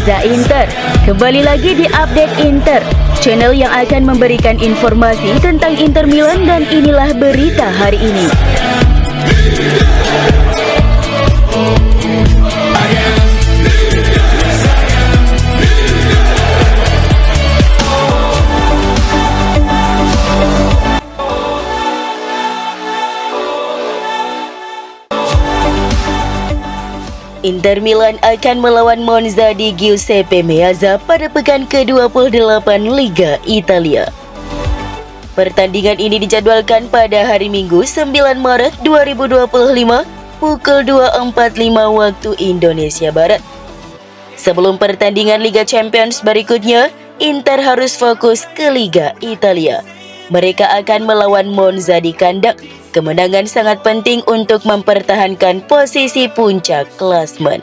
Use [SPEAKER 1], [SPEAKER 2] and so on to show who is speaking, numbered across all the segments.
[SPEAKER 1] Monza Inter. Kembali lagi di Update Inter, channel yang akan memberikan informasi tentang Inter Milan, dan inilah berita hari ini. Inter Milan akan melawan Monza di Giuseppe Meazza pada pekan ke-28 Liga Italia. Pertandingan ini dijadwalkan pada hari Minggu 9 Maret 2025 pukul 2.45 waktu Indonesia Barat. Sebelum pertandingan Liga Champions berikutnya, Inter harus fokus ke Liga Italia. Mereka akan melawan Monza di kandang. Kemenangan sangat penting untuk mempertahankan posisi puncak klasemen.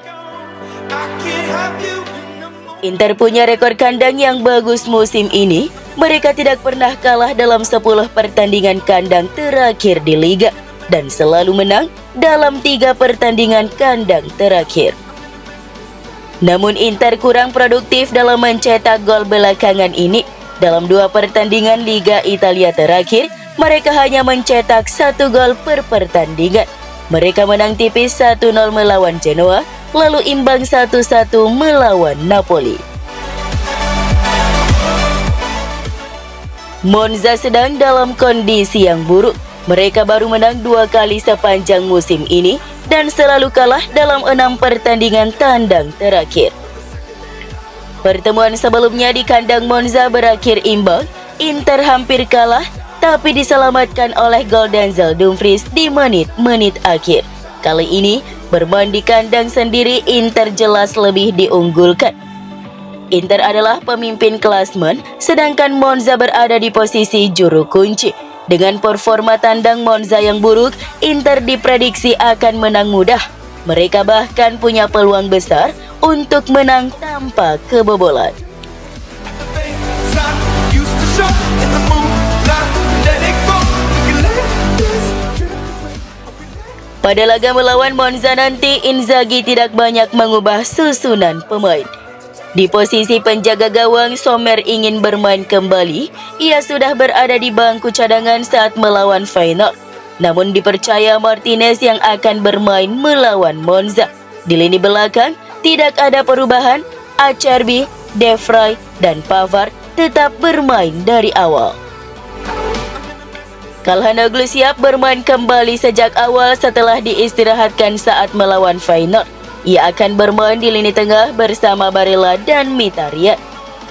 [SPEAKER 1] Inter punya rekor kandang yang bagus musim ini. Mereka tidak pernah kalah dalam 10 pertandingan kandang terakhir di Liga dan selalu menang dalam 3 pertandingan kandang terakhir. Namun Inter kurang produktif dalam mencetak gol belakangan ini. Dalam 2 pertandingan Liga Italia terakhir, mereka hanya mencetak 1 gol per pertandingan. Mereka menang tipis 1-0 melawan Genoa, lalu imbang 1-1 melawan Napoli. Monza sedang dalam kondisi yang buruk. Mereka baru menang 2 kali sepanjang musim ini dan selalu kalah dalam 6 pertandingan tandang terakhir. Pertemuan sebelumnya di kandang Monza berakhir imbang. Inter hampir kalah, tapi diselamatkan oleh gol Denzel Dumfries di menit-menit akhir. Kali ini, bermain di kandang sendiri, Inter jelas lebih diunggulkan. Inter adalah pemimpin klasemen, sedangkan Monza berada di posisi juru kunci. Dengan performa tandang Monza yang buruk, Inter diprediksi akan menang mudah. Mereka bahkan punya peluang besar untuk menang tanpa kebobolan. Pada laga melawan Monza nanti, Inzaghi tidak banyak mengubah susunan pemain. Di posisi penjaga gawang, Sommer ingin bermain kembali. Ia sudah berada di bangku cadangan saat melawan Feyenoord. Namun dipercaya Martinez yang akan bermain melawan Monza. Di lini belakang, tidak ada perubahan. Acerbi, De Vrij, dan Pavard tetap bermain dari awal. Calhanoglu siap bermain kembali sejak awal setelah diistirahatkan saat melawan Feyenoord. Ia akan bermain di lini tengah bersama Barella dan Mkhitaryan.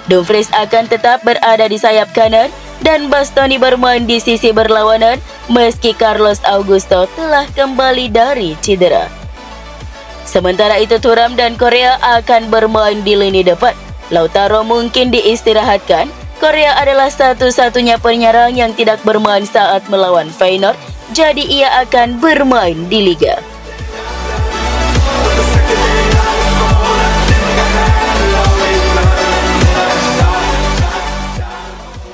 [SPEAKER 1] Dumfries akan tetap berada di sayap kanan dan Bastoni bermain di sisi berlawanan meski Carlos Augusto telah kembali dari cedera. Sementara itu Thuram dan Korea akan bermain di lini depan. Lautaro mungkin diistirahatkan. Korea adalah satu-satunya penyerang yang tidak bermain saat melawan Feyenoord, jadi ia akan bermain di Liga.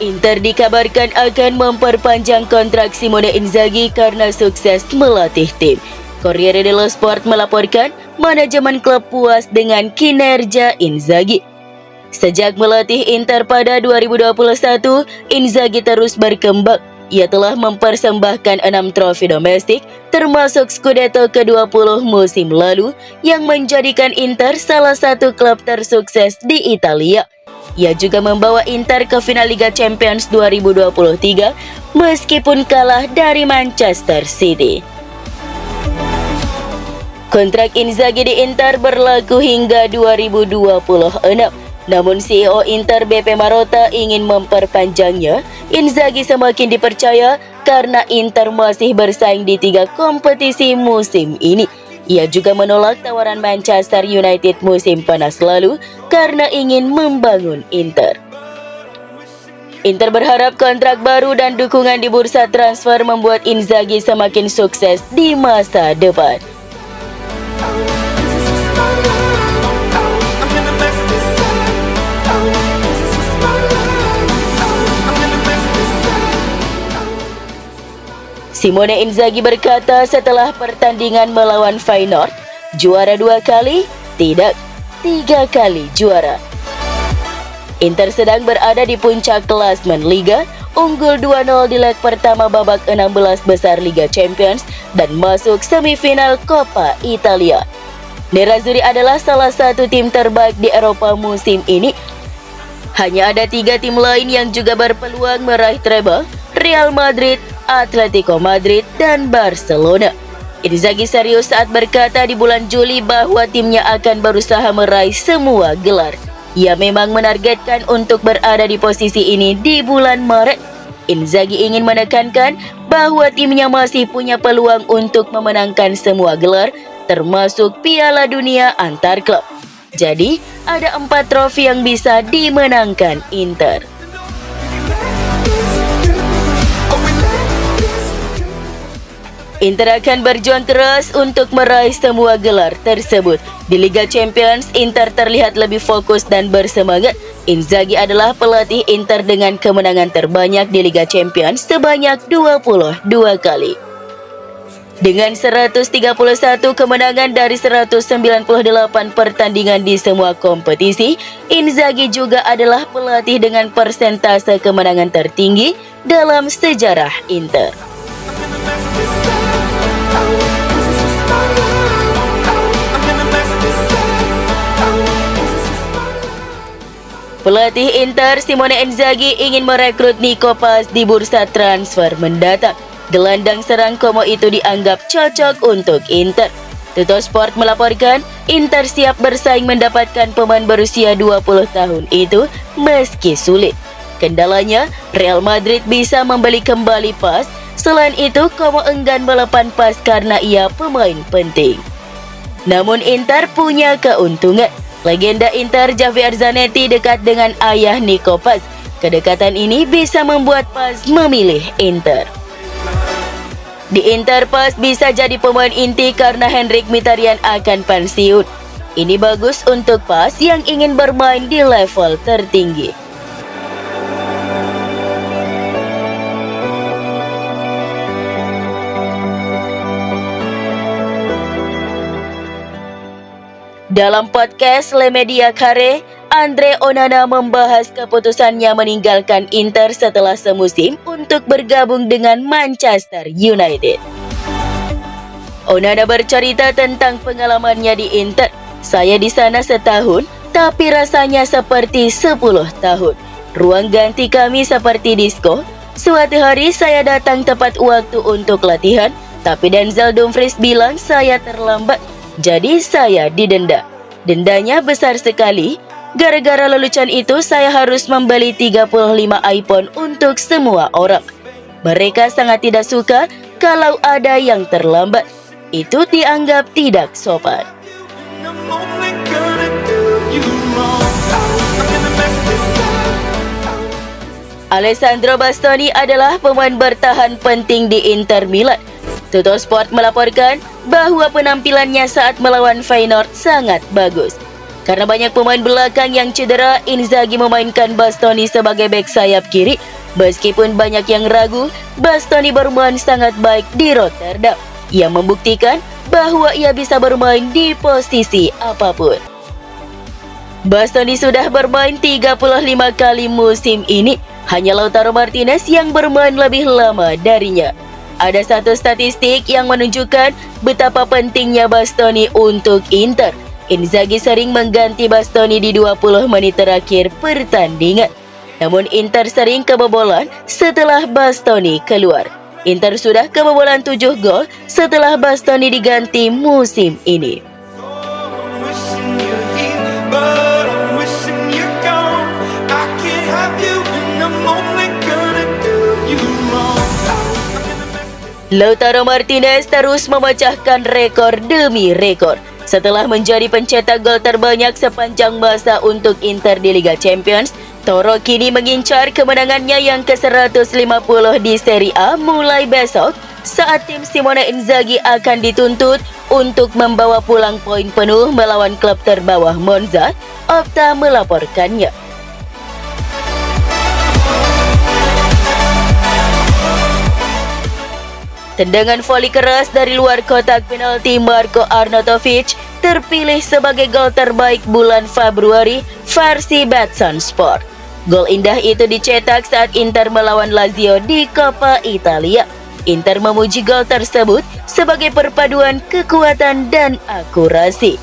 [SPEAKER 1] Inter dikabarkan akan memperpanjang kontrak Simone Inzaghi karena sukses melatih tim. Corriere dello Sport melaporkan manajemen klub puas dengan kinerja Inzaghi. Sejak melatih Inter pada 2021, Inzaghi terus berkembang. Ia telah mempersembahkan 6 trofi domestik, termasuk Scudetto ke-20 musim lalu, yang menjadikan Inter salah satu klub tersukses di Italia. Ia juga membawa Inter ke final Liga Champions 2023, meskipun kalah dari Manchester City. Kontrak Inzaghi di Inter berlaku hingga 2026. Namun CEO Inter BP Marotta ingin memperpanjangnya. Inzaghi semakin dipercaya karena Inter masih bersaing di 3 kompetisi musim ini. Ia juga menolak tawaran Manchester United musim panas lalu karena ingin membangun Inter. Inter berharap kontrak baru dan dukungan di bursa transfer membuat Inzaghi semakin sukses di masa depan. Simone Inzaghi berkata setelah pertandingan melawan Feyenoord, juara 2 kali? Tidak. 3 kali juara. Inter sedang berada di puncak klasmen Liga, unggul 2-0 di leg pertama babak 16 besar Liga Champions dan masuk semifinal Coppa Italia. Nerazzurri adalah salah satu tim terbaik di Eropa musim ini. Hanya ada 3 tim lain yang juga berpeluang meraih treble: Real Madrid, Atletico Madrid, dan Barcelona. Inzaghi serius saat berkata di bulan Juli bahwa timnya akan berusaha meraih semua gelar. Ia memang menargetkan untuk berada di posisi ini di bulan Maret. Inzaghi ingin menekankan bahwa timnya masih punya peluang untuk memenangkan semua gelar, termasuk Piala Dunia antar klub. Jadi, ada 4 trofi yang bisa dimenangkan Inter. Inter akan berjuang keras untuk meraih semua gelar tersebut. Di Liga Champions, Inter terlihat lebih fokus dan bersemangat. Inzaghi adalah pelatih Inter dengan kemenangan terbanyak di Liga Champions sebanyak 22 kali. Dengan 131 kemenangan dari 198 pertandingan di semua kompetisi, Inzaghi juga adalah pelatih dengan persentase kemenangan tertinggi dalam sejarah Inter. Pelatih Inter Simone Inzaghi ingin merekrut Nico Paz di bursa transfer mendatang. Gelandang serang Como itu dianggap cocok untuk Inter. Tuttosport melaporkan Inter siap bersaing mendapatkan pemain berusia 20 tahun itu meski sulit. Kendalanya, Real Madrid bisa membeli kembali Paz. Selain itu, Como enggan melepas Paz karena ia pemain penting. Namun Inter punya keuntungan. Legenda Inter Javier Zanetti dekat dengan ayah Nico Paz. Kedekatan ini bisa membuat Paz memilih Inter. Di Inter, Paz bisa jadi pemain inti karena Henrik Mkhitaryan akan pensiun. Ini bagus untuk Paz yang ingin bermain di level tertinggi. Dalam podcast Le Media Carré, Andre Onana membahas keputusannya meninggalkan Inter setelah semusim untuk bergabung dengan Manchester United. Onana bercerita tentang pengalamannya di Inter. Saya di sana setahun, tapi rasanya seperti 10 tahun. Ruang ganti kami seperti disko. Suatu hari saya datang tepat waktu untuk latihan, tapi Denzel Dumfries bilang saya terlambat. Jadi saya didenda. Dendanya besar sekali. Gara-gara lelucon itu saya harus membeli 35 iPhone untuk semua orang. Mereka sangat tidak suka kalau ada yang terlambat. Itu dianggap tidak sopan. Alessandro Bastoni adalah pemain bertahan penting di Inter Milan. Tuttosport melaporkan bahwa penampilannya saat melawan Feyenoord sangat bagus. Karena banyak pemain belakang yang cedera, Inzaghi memainkan Bastoni sebagai bek sayap kiri. Meskipun banyak yang ragu, Bastoni bermain sangat baik di Rotterdam. Ia membuktikan bahwa ia bisa bermain di posisi apapun. Bastoni sudah bermain 35 kali musim ini. Hanya Lautaro Martinez yang bermain lebih lama darinya. Ada satu statistik yang menunjukkan betapa pentingnya Bastoni untuk Inter. Inzaghi sering mengganti Bastoni di 20 menit terakhir pertandingan. Namun Inter sering kebobolan setelah Bastoni keluar. Inter sudah kebobolan 7 gol setelah Bastoni diganti musim ini. Lautaro Martinez terus memecahkan rekor demi rekor. Setelah menjadi pencetak gol terbanyak sepanjang masa untuk Inter di Liga Champions, Toro kini mengincar kemenangannya yang ke-150 di Serie A mulai besok saat tim Simone Inzaghi akan dituntut untuk membawa pulang poin penuh melawan klub terbawah Monza. Opta melaporkannya. Tendangan voli keras dari luar kotak penalti Marko Arnautovic terpilih sebagai gol terbaik bulan Februari versi Betson Sport. Gol indah itu dicetak saat Inter melawan Lazio di Coppa Italia. Inter memuji gol tersebut sebagai perpaduan kekuatan dan akurasi.